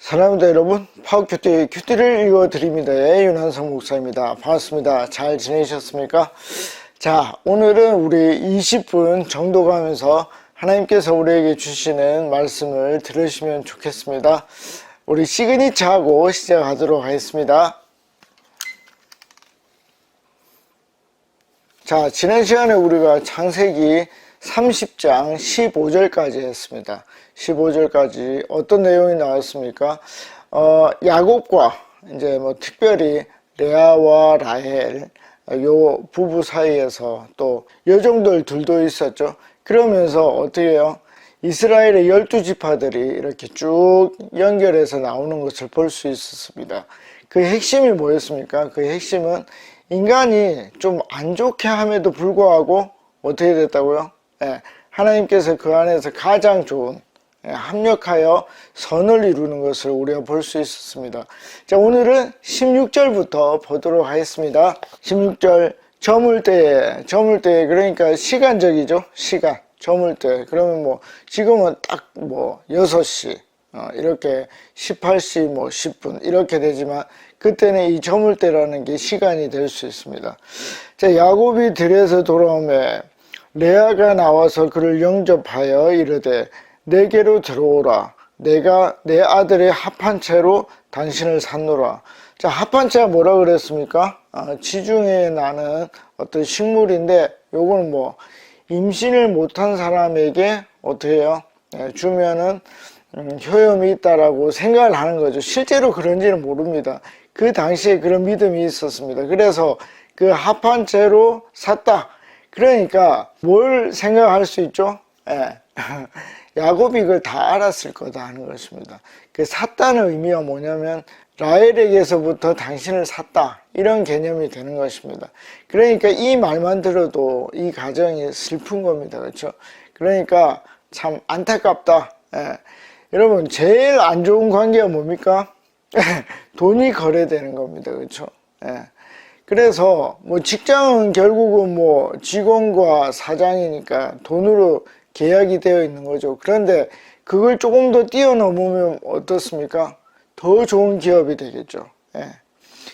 사랑합니다 여러분. 큐티를 읽어드립니다. 윤한성 목사입니다. 반갑습니다. 잘 지내셨습니까? 자, 오늘은 우리 20분 정도 가면서 하나님께서 우리에게 주시는 말씀을 들으시면 좋겠습니다. 우리 시그니처하고 시작하도록 하겠습니다. 자, 지난 시간에 우리가 창세기 30장 15절까지 했습니다. 15절까지 어떤 내용이 나왔습니까? 야곱과 이제 특별히 레아와 라헬 요 부부 사이에서 또 여종들 둘도 있었죠. 그러면서 어떻게 해요? 이스라엘의 12지파들이 이렇게 쭉 연결해서 나오는 것을 볼 수 있었습니다. 그 핵심이 뭐였습니까? 그 핵심은 인간이 좀 안 좋게 함에도 불구하고 어떻게 됐다고요? 하나님께서 그 안에서 가장 좋은 합력하여 선을 이루는 것을 우리가 볼 수 있었습니다. 자, 오늘은 16절부터 보도록 하겠습니다. 16절 저물 때에 그러니까 시간적이죠. 시간 저물 때 그러면 지금은 딱 6시 이렇게 18시 10분 이렇게 되지만 그때는 이 저물 때라는 게 시간이 될 수 있습니다. 자, 야곱이 들에서 돌아오매 레아가 나와서 그를 영접하여 이르되 내게로 들어오라. 내가 내 아들의 합한 채로 당신을 샀노라. 자, 합한 채가 뭐라 그랬습니까? 지중해에 나는 어떤 식물인데 요거는 임신을 못한 사람에게 어떻게 해요? 주면은 효염이 있다라고 생각을 하는 거죠. 실제로 그런지는 모릅니다. 그 당시에 그런 믿음이 있었습니다. 그래서 그 합한 채로 샀다. 그러니까 뭘 생각할 수 있죠? 야곱이 그걸 다 알았을 거다 하는 것입니다. 그 샀다는 의미가 뭐냐면 라헬에게서부터 당신을 샀다 이런 개념이 되는 것입니다. 그러니까 이 말만 들어도 이 가정이 슬픈 겁니다. 그렇죠? 그러니까 참 안타깝다. 여러분 제일 안 좋은 관계가 뭡니까? 돈이 거래되는 겁니다. 그렇죠? 그래서 직장은 결국은 직원과 사장이니까 돈으로 계약이 되어 있는 거죠. 그런데 그걸 조금 더 뛰어넘으면 어떻습니까? 더 좋은 기업이 되겠죠.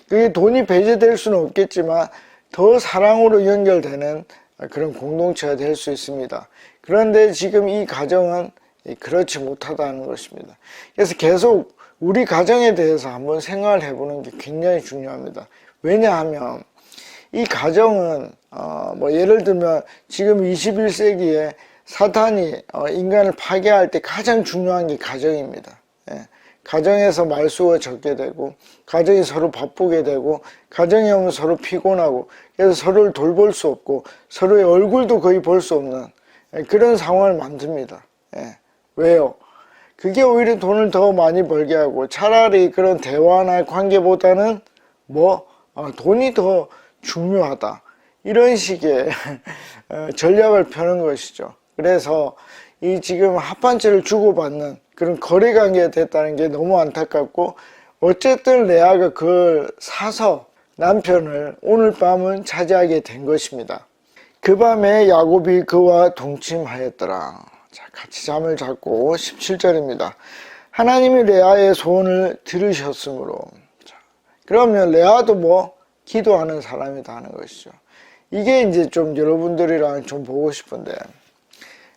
그게 돈이 배제될 수는 없겠지만 더 사랑으로 연결되는 그런 공동체가 될 수 있습니다. 그런데 지금 이 가정은 그렇지 못하다는 것입니다. 그래서 계속 우리 가정에 대해서 한번 생각을 해보는 게 굉장히 중요합니다. 왜냐하면 이 가정은 예를 들면 지금 21세기에 사탄이 인간을 파괴할 때 가장 중요한 게 가정입니다. 가정에서 말수가 적게 되고 가정이 서로 바쁘게 되고 가정에 오면 서로 피곤하고 그래서 서로를 돌볼 수 없고 서로의 얼굴도 거의 볼 수 없는 그런 상황을 만듭니다. 왜요? 그게 오히려 돈을 더 많이 벌게 하고 차라리 그런 대화나 관계보다는 돈이 더 중요하다 이런 식의 전략을 펴는 것이죠. 그래서 이 지금 합판체를 주고받는 그런 거래관계가 됐다는 게 너무 안타깝고 어쨌든 레아가 그걸 사서 남편을 오늘 밤은 차지하게 된 것입니다. 그 밤에 야곱이 그와 동침하였더라. 자, 같이 잠을 잤고 17절입니다. 하나님이 레아의 소원을 들으셨으므로. 자, 그러면 레아도 기도하는 사람이다 하는 것이죠. 이게 이제 좀 여러분들이랑 좀 보고 싶은데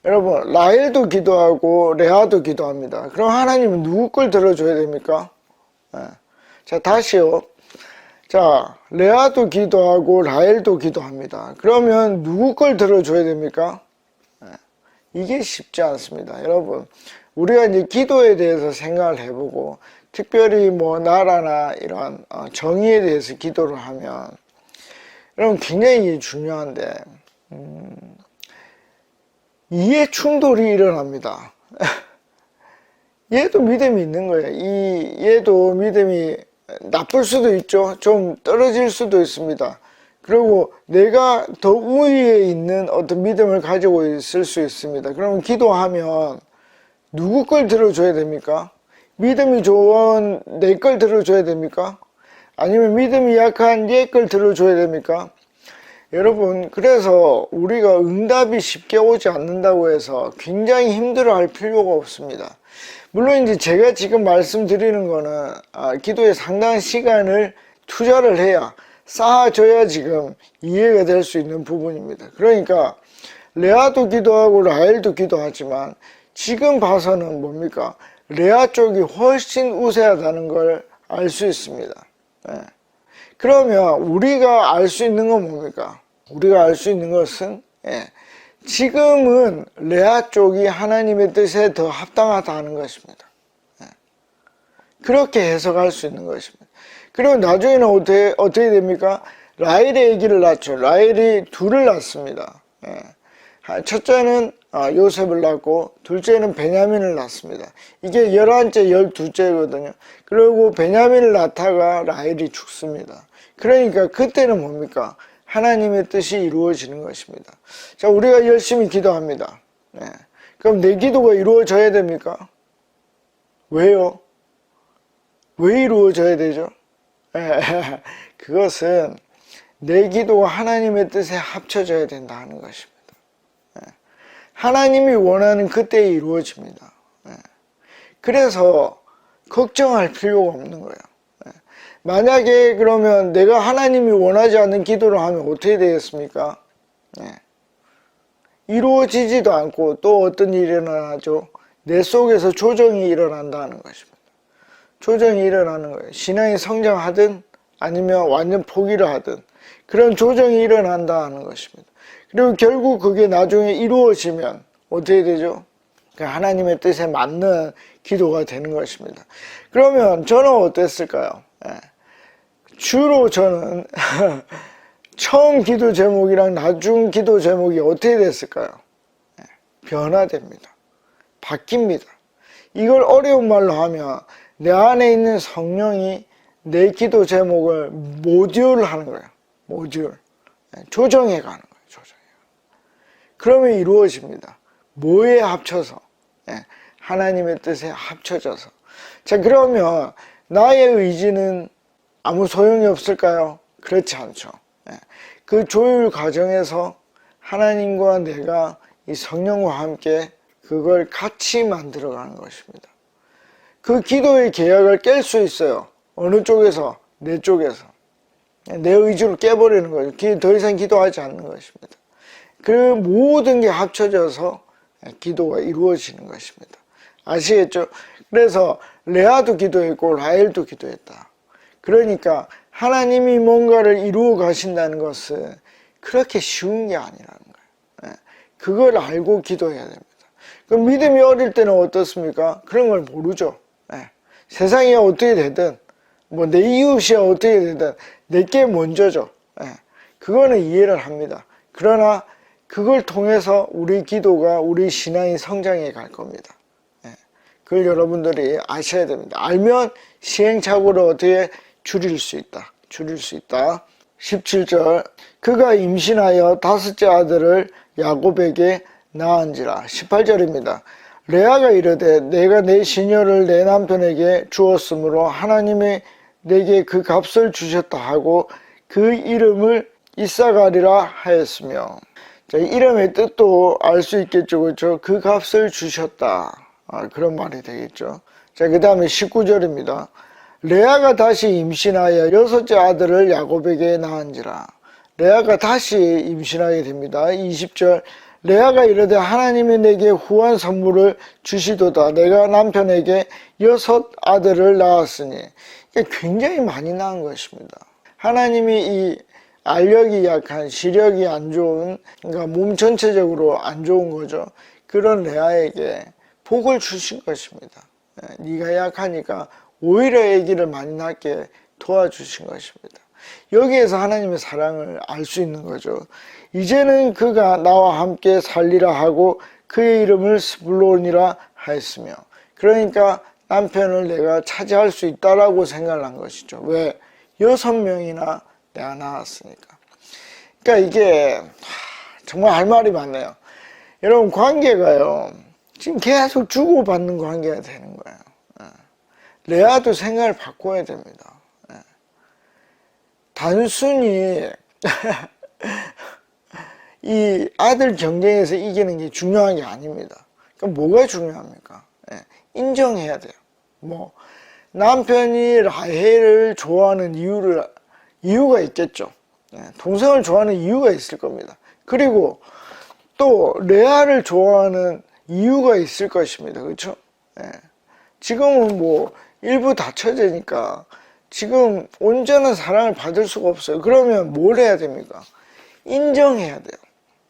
여러분 라헬도 기도하고 레아도 기도합니다. 그럼 하나님은 누구 걸 들어줘야 됩니까? 자, 다시요. 자, 레아도 기도하고 라헬도 기도합니다. 그러면 누구 걸 들어줘야 됩니까? 이게 쉽지 않습니다. 여러분 우리가 이제 기도에 대해서 생각을 해보고 특별히 나라나 이런 정의에 대해서 기도를 하면 여러분 굉장히 중요한데 이해 충돌이 일어납니다. 얘도 믿음이 있는 거예요. 얘도 믿음이 나쁠 수도 있죠. 좀 떨어질 수도 있습니다. 그리고 내가 더 우위에 있는 어떤 믿음을 가지고 있을 수 있습니다. 그러면 기도하면 누구 걸 들어줘야 됩니까? 믿음이 좋은 내 걸 들어줘야 됩니까? 아니면 믿음이 약한 얘 걸 들어줘야 됩니까? 여러분 그래서 우리가 응답이 쉽게 오지 않는다고 해서 굉장히 힘들어할 필요가 없습니다. 물론 이제 제가 지금 말씀드리는 거는 기도에 상당한 시간을 투자를 해야 쌓아줘야 지금 이해가 될 수 있는 부분입니다. 그러니까 레아도 기도하고 라헬도 기도하지만 지금 봐서는 뭡니까? 레아 쪽이 훨씬 우세하다는 걸 알 수 있습니다. 예. 그러면 우리가 알 수 있는 건 뭡니까? 우리가 알 수 있는 것은 지금은 레아 쪽이 하나님의 뜻에 더 합당하다는 것입니다. 그렇게 해석할 수 있는 것입니다. 그리고 나중에는 어떻게 됩니까? 라헬의 아기를 낳죠. 라헬이 둘을 낳습니다. 첫째는 요셉을 낳고 둘째는 베냐민을 낳습니다. 이게 11째, 12째거든요. 그리고 베냐민을 낳다가 라헬이 죽습니다. 그러니까 그때는 뭡니까? 하나님의 뜻이 이루어지는 것입니다. 자, 우리가 열심히 기도합니다. 그럼 내 기도가 이루어져야 됩니까? 왜요? 왜 이루어져야 되죠? 그것은 내 기도가 하나님의 뜻에 합쳐져야 된다 하는 것입니다. 하나님이 원하는 그때에 이루어집니다. 그래서 걱정할 필요가 없는 거예요. 만약에 그러면 내가 하나님이 원하지 않는 기도를 하면 어떻게 되겠습니까? 이루어지지도 않고 또 어떤 일이 일어나죠? 내 속에서 조정이 일어난다는 것입니다. 조정이 일어나는 거예요. 신앙이 성장하든 아니면 완전 포기를 하든 그런 조정이 일어난다는 것입니다. 그리고 결국 그게 나중에 이루어지면 어떻게 되죠? 하나님의 뜻에 맞는 기도가 되는 것입니다. 그러면 저는 어땠을까요? 주로 저는 처음 기도 제목이랑 나중 기도 제목이 어떻게 됐을까요? 변화됩니다. 바뀝니다. 이걸 어려운 말로 하면 내 안에 있는 성령이 내 기도 제목을 모듈하는 거예요. 모듈. 조정해 가는 거예요. 조정해. 그러면 이루어집니다. 뭐에 합쳐서? 하나님의 뜻에 합쳐져서. 자, 그러면 나의 의지는 아무 소용이 없을까요? 그렇지 않죠. 그 조율 과정에서 하나님과 내가 이 성령과 함께 그걸 같이 만들어가는 것입니다. 그 기도의 계약을 깰 수 있어요. 어느 쪽에서? 내 쪽에서. 내 의지로 깨버리는 거죠. 더 이상 기도하지 않는 것입니다. 그 모든 게 합쳐져서 기도가 이루어지는 것입니다. 아시겠죠? 그래서 레아도 기도했고 라헬도 기도했다. 그러니까 하나님이 뭔가를 이루어 가신다는 것은 그렇게 쉬운 게 아니라는 거예요. 그걸 알고 기도해야 됩니다. 그럼 믿음이 어릴 때는 어떻습니까? 그런 걸 모르죠. 세상이 어떻게 되든 뭐 내 이웃이 어떻게 되든 내게 먼저죠. 그거는 이해를 합니다. 그러나 그걸 통해서 우리 기도가 우리 신앙이 성장해 갈 겁니다. 그걸 여러분들이 아셔야 됩니다. 알면 시행착오를 어떻게 줄일 수 있다. 17절 그가 임신하여 5째 아들을 야곱에게 낳은지라. 18절입니다. 레아가 이르되 내가 내 시녀를 내 남편에게 주었으므로 하나님이 내게 그 값을 주셨다 하고 그 이름을 이사가리라 하였으며. 자, 이름의 뜻도 알 수 있겠죠. 그렇죠? 그 값을 주셨다. 그런 말이 되겠죠. 자, 그 다음에 19절입니다. 레아가 다시 임신하여 6째 아들을 야곱에게 낳은지라. 레아가 다시 임신하게 됩니다. 20절 레아가 이르되 하나님이 내게 후한 선물을 주시도다. 내가 남편에게 6 아들을 낳았으니. 굉장히 많이 낳은 것입니다. 하나님이 이 알력이 약한, 시력이 안 좋은, 그러니까 몸 전체적으로 안 좋은 거죠. 그런 레아에게 복을 주신 것입니다. 네가 약하니까 오히려 아기를 많이 낳게 도와주신 것입니다. 여기에서 하나님의 사랑을 알 수 있는 거죠. 이제는 그가 나와 함께 살리라 하고 그의 이름을 스불론이라 하였으며. 그러니까 남편을 내가 차지할 수 있다라고 생각을 한 것이죠. 왜? 6명이나 내가 낳았으니까. 그러니까 이게 정말 할 말이 많네요. 여러분, 관계가요 지금 계속 주고받는 관계가 되는 거예요. 레아도 생각을 바꿔야 됩니다. 단순히 이 아들 경쟁에서 이기는 게 중요한 게 아닙니다. 그럼 뭐가 중요합니까? 예, 인정해야 돼요. 뭐 남편이 라헬을 좋아하는 이유가 있겠죠. 예, 동생을 좋아하는 이유가 있을 겁니다. 그리고 또 레아를 좋아하는 이유가 있을 것입니다. 그렇죠? 예, 지금은 뭐 일부 다처제니까 지금 온전한 사랑을 받을 수가 없어요. 그러면 뭘 해야 됩니까? 인정해야 돼요.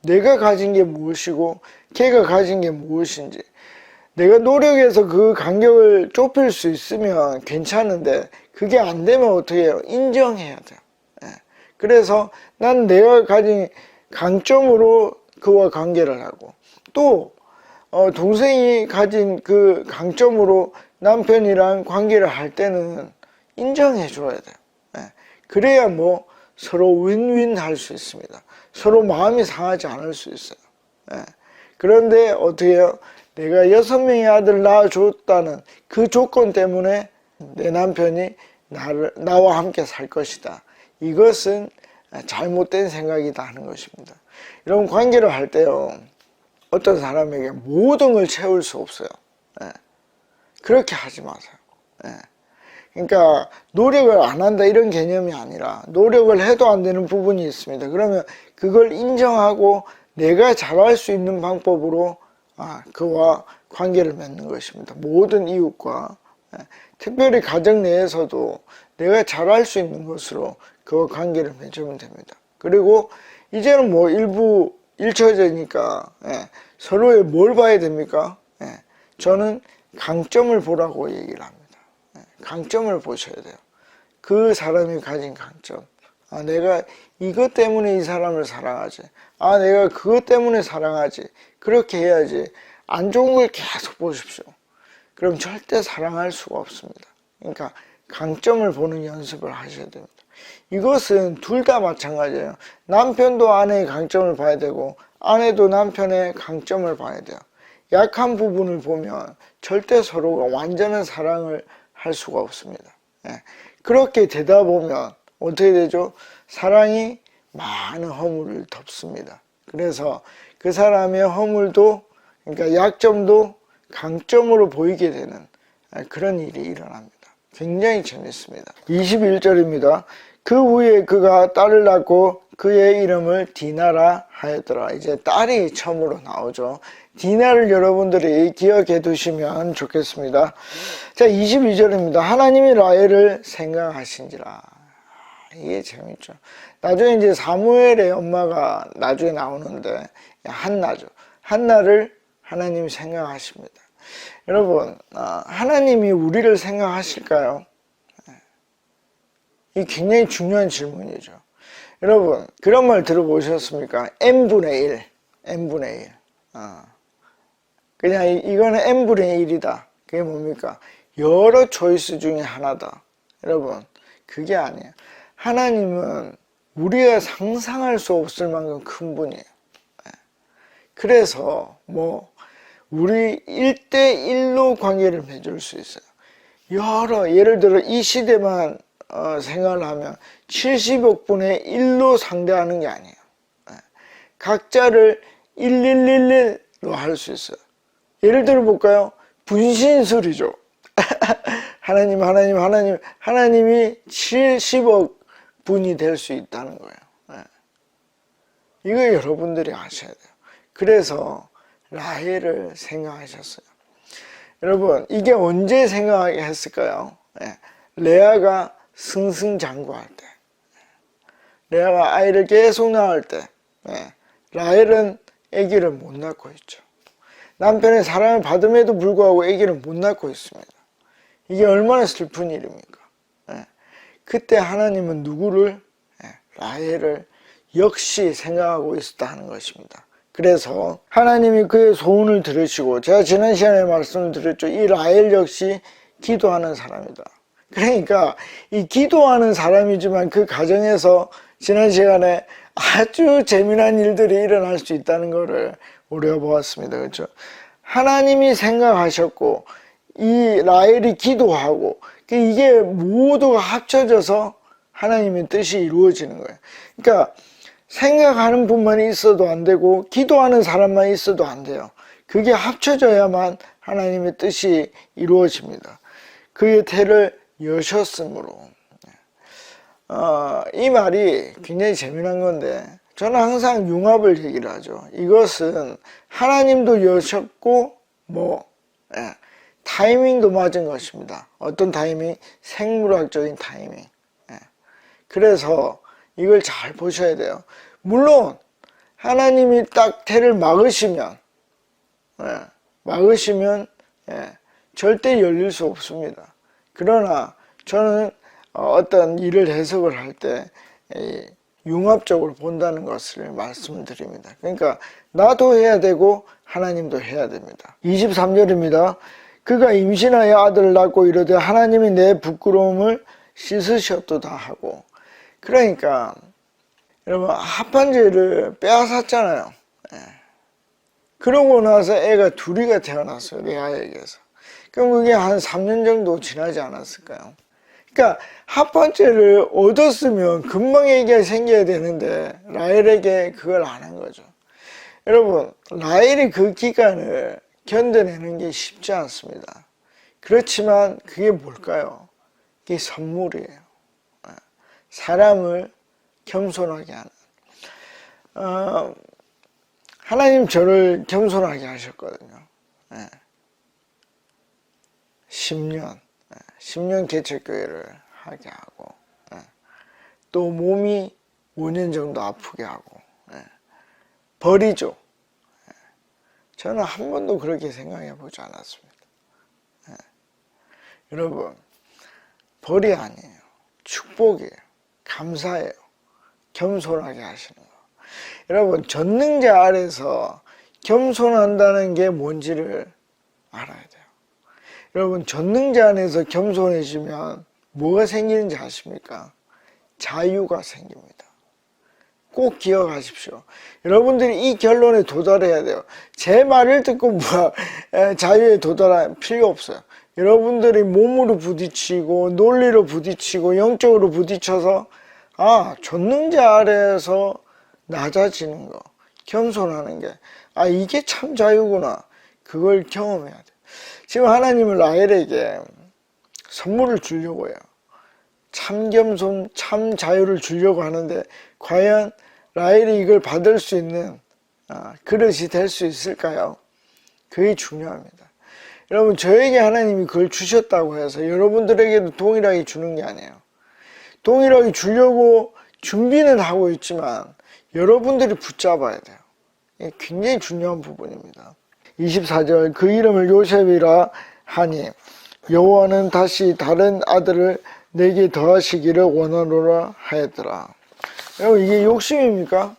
내가 가진 게 무엇이고 걔가 가진 게 무엇인지. 내가 노력해서 그 간격을 좁힐 수 있으면 괜찮은데 그게 안 되면 어떻게 해요? 인정해야 돼요. 예. 그래서 난 내가 가진 강점으로 그와 관계를 하고 또 동생이 가진 그 강점으로 남편이랑 관계를 할 때는 인정해 줘야 돼요. 예. 그래야 뭐 서로 윈윈 할 수 있습니다. 서로 마음이 상하지 않을 수 있어요. 예. 그런데 어떻게 해요? 내가 6명의 아들 낳아줬다는 그 조건 때문에 내 남편이 나와 함께 살 것이다. 이것은 잘못된 생각이다 하는 것입니다. 여러분 관계를 할 때요. 어떤 사람에게 모든 걸 채울 수 없어요. 예. 그렇게 하지 마세요. 예. 그러니까 노력을 안 한다 이런 개념이 아니라 노력을 해도 안 되는 부분이 있습니다. 그러면 그걸 인정하고 내가 잘할 수 있는 방법으로 그와 관계를 맺는 것입니다. 모든 이웃과 특별히 가정 내에서도 내가 잘할 수 있는 것으로 그와 관계를 맺으면 됩니다. 그리고 이제는 뭐 일부 일처제니까 서로의 뭘 봐야 됩니까? 저는 강점을 보라고 얘기를 합니다. 강점을 보셔야 돼요. 그 사람이 가진 강점. 내가 이것 때문에 이 사람을 사랑하지. 내가 그것 때문에 사랑하지. 그렇게 해야지. 안 좋은 걸 계속 보십시오. 그럼 절대 사랑할 수가 없습니다. 그러니까 강점을 보는 연습을 하셔야 됩니다. 이것은 둘 다 마찬가지예요. 남편도 아내의 강점을 봐야 되고 아내도 남편의 강점을 봐야 돼요. 약한 부분을 보면 절대 서로가 완전한 사랑을 할 수가 없습니다. 그렇게 되다 보면 어떻게 되죠? 사랑이 많은 허물을 덮습니다. 그래서 그 사람의 허물도 그러니까 약점도 강점으로 보이게 되는 그런 일이 일어납니다. 굉장히 재밌습니다. 21절입니다. 그 후에 그가 딸을 낳고 그의 이름을 디나라 하였더라. 이제 딸이 처음으로 나오죠. 디나를 여러분들이 기억해 두시면 좋겠습니다. 자, 22절입니다. 하나님이 라헬을 생각하신지라. 이게 재밌죠. 나중에 이제 사무엘의 엄마가 나중에 나오는데 한나죠. 한나를 하나님이 생각하십니다. 여러분, 하나님이 우리를 생각하실까요? 이 굉장히 중요한 질문이죠. 여러분, 그런 말 들어보셨습니까? n분의 1, n분의 1. 그냥 이거는 n분의 1이다. 그게 뭡니까? 여러 초이스 중에 하나다. 여러분, 그게 아니에요. 하나님은 우리가 상상할 수 없을 만큼 큰 분이에요. 그래서 우리 1대1로 관계를 맺을 수 있어요. 예를 들어 이 시대만 생각을 하면 70억 분의 1로 상대하는 게 아니에요. 각자를 1111로 할 수 있어요. 예를 들어 볼까요? 분신술이죠. 하나님이 70억 분이 될 수 있다는 거예요. 이거 여러분들이 아셔야 돼요. 그래서 라헬을 생각하셨어요. 여러분, 이게 언제 생각하게 했을까요? 레아가 승승장구할 때, 레아가 아이를 계속 낳을 때, 라헬은 아기를 못 낳고 있죠. 남편의 사랑을 받음에도 불구하고 아기를 못 낳고 있습니다. 이게 얼마나 슬픈 일입니까? 그때 하나님은 누구를? 라헬을 역시 생각하고 있었다 하는 것입니다. 그래서 하나님이 그의 소원을 들으시고, 제가 지난 시간에 말씀을 드렸죠. 이 라헬 역시 기도하는 사람이다. 그러니까 이 기도하는 사람이지만 그 가정에서 지난 시간에 아주 재미난 일들이 일어날 수 있다는 것을 우리가 보았습니다. 그렇죠? 하나님이 생각하셨고 이 라헬이 기도하고 이게 모두가 합쳐져서 하나님의 뜻이 이루어지는 거예요. 그러니까 생각하는 분만 있어도 안 되고 기도하는 사람만 있어도 안 돼요. 그게 합쳐져야만 하나님의 뜻이 이루어집니다. 그의 태를 여셨으므로. 이 말이 굉장히 재미난 건데 저는 항상 융합을 얘기를 하죠. 이것은 하나님도 여셨고 타이밍도 맞은 것입니다. 어떤 타이밍? 생물학적인 타이밍. 그래서 이걸 잘 보셔야 돼요. 물론 하나님이 딱 태를 막으시면 절대 열릴 수 없습니다. 그러나 저는 어떤 일을 해석을 할 때 융합적으로 본다는 것을 말씀드립니다. 그러니까 나도 해야 되고 하나님도 해야 됩니다. 23절입니다. 그가 임신하여 아들을 낳고 이르되 하나님이 내 부끄러움을 씻으셨도다 하고. 그러니까 여러분 합판죄를 빼앗았잖아요. 그러고 나서 애가 둘이가 태어났어요. 레아에게서. 그럼 그게 한 3년 정도 지나지 않았을까요? 그러니까 합판죄를 얻었으면 금방 애기가 생겨야 되는데 라헬에게 그걸 안 한 거죠. 여러분, 라헬이 그 기간을 견뎌내는 게 쉽지 않습니다. 그렇지만 그게 뭘까요? 그게 선물이에요. 사람을 겸손하게 하는. 하나님 저를 겸손하게 하셨거든요. 10년 개척교회를 하게 하고, 또 몸이 5년 정도 아프게 하고, 벌이죠. 저는 한 번도 그렇게 생각해 보지 않았습니다. 여러분, 벌이 아니에요. 축복이에요. 감사해요. 겸손하게 하시는 거. 여러분, 전능자 아래서 겸손한다는 게 뭔지를 알아야 돼요. 여러분, 전능자 안에서 겸손해지면 뭐가 생기는지 아십니까? 자유가 생깁니다. 꼭 기억하십시오. 여러분들이 이 결론에 도달해야 돼요. 제 말을 듣고 자유에 도달할 필요 없어요. 여러분들이 몸으로 부딪히고 논리로 부딪히고 영적으로 부딪혀서 전능자 아래에서 낮아지는 거, 겸손하는 게 이게 참 자유구나. 그걸 경험해야 돼요. 지금 하나님은 라헬에게 선물을 주려고 해요. 참 겸손, 참 자유를 주려고 하는데 과연 라헬이 이걸 받을 수 있는 그릇이 될 수 있을까요? 그게 중요합니다. 여러분, 저에게 하나님이 그걸 주셨다고 해서 여러분들에게도 동일하게 주는 게 아니에요. 동일하게 주려고 준비는 하고 있지만 여러분들이 붙잡아야 돼요. 이게 굉장히 중요한 부분입니다. 24절 그 이름을 요셉이라 하니 여호와는 다시 다른 아들을 내게 더하시기를 원하노라 하였더라. 여러분, 이게 욕심입니까?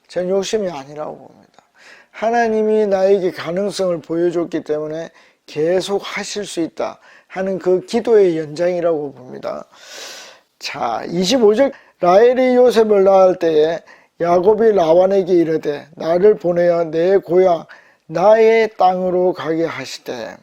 전 욕심이 아니라고 봅니다. 하나님이 나에게 가능성을 보여줬기 때문에 계속 하실 수 있다 하는 그 기도의 연장이라고 봅니다. 자, 25절 라헬이 요셉을 낳을 때에 야곱이 라반에게 이르되 나를 보내어 내 고향 나의 땅으로 가게 하시되.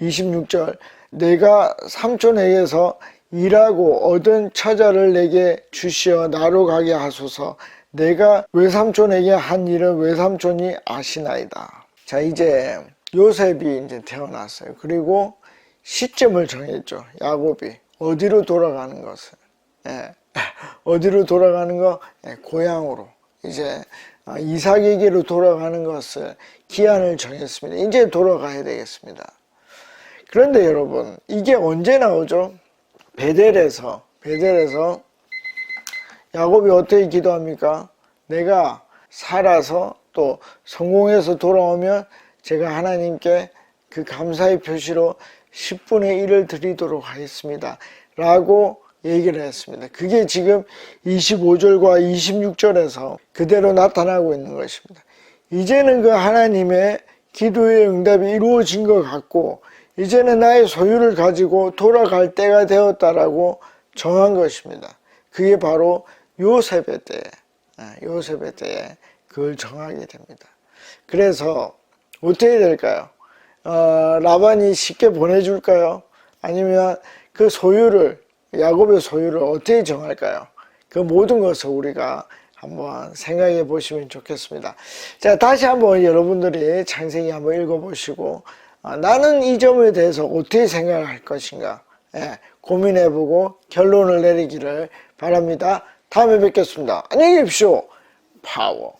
26절 내가 삼촌에게서 일하고 얻은 처자를 내게 주시어 나로 가게 하소서. 내가 외삼촌에게 한 일은 외삼촌이 아시나이다. 자, 이제 요셉이 이제 태어났어요. 그리고 시점을 정했죠. 야곱이 어디로 돌아가는 것을. 어디로 돌아가는 거? 고향으로. 이제 이삭에게로 돌아가는 것을 기한을 정했습니다. 이제 돌아가야 되겠습니다. 그런데 여러분, 이게 언제 나오죠? 베델에서 야곱이 어떻게 기도합니까? 내가 살아서 또 성공해서 돌아오면 제가 하나님께 그 감사의 표시로 10분의 1을 드리도록 하겠습니다 라고 얘기를 했습니다. 그게 지금 25절과 26절에서 그대로 나타나고 있는 것입니다. 이제는 그 하나님의 기도의 응답이 이루어진 것 같고 이제는 나의 소유를 가지고 돌아갈 때가 되었다라고 정한 것입니다. 그게 바로 요셉의 때에 그걸 정하게 됩니다. 그래서 어떻게 될까요? 라반이 쉽게 보내줄까요? 아니면 그 소유를, 야곱의 소유를 어떻게 정할까요? 그 모든 것을 우리가 한번 생각해 보시면 좋겠습니다. 자, 다시 한번 여러분들이 창세기 한번 읽어보시고 나는 이 점에 대해서 어떻게 생각할 것인가 고민해보고 결론을 내리기를 바랍니다. 다음에 뵙겠습니다. 안녕히 계십시오. 파워.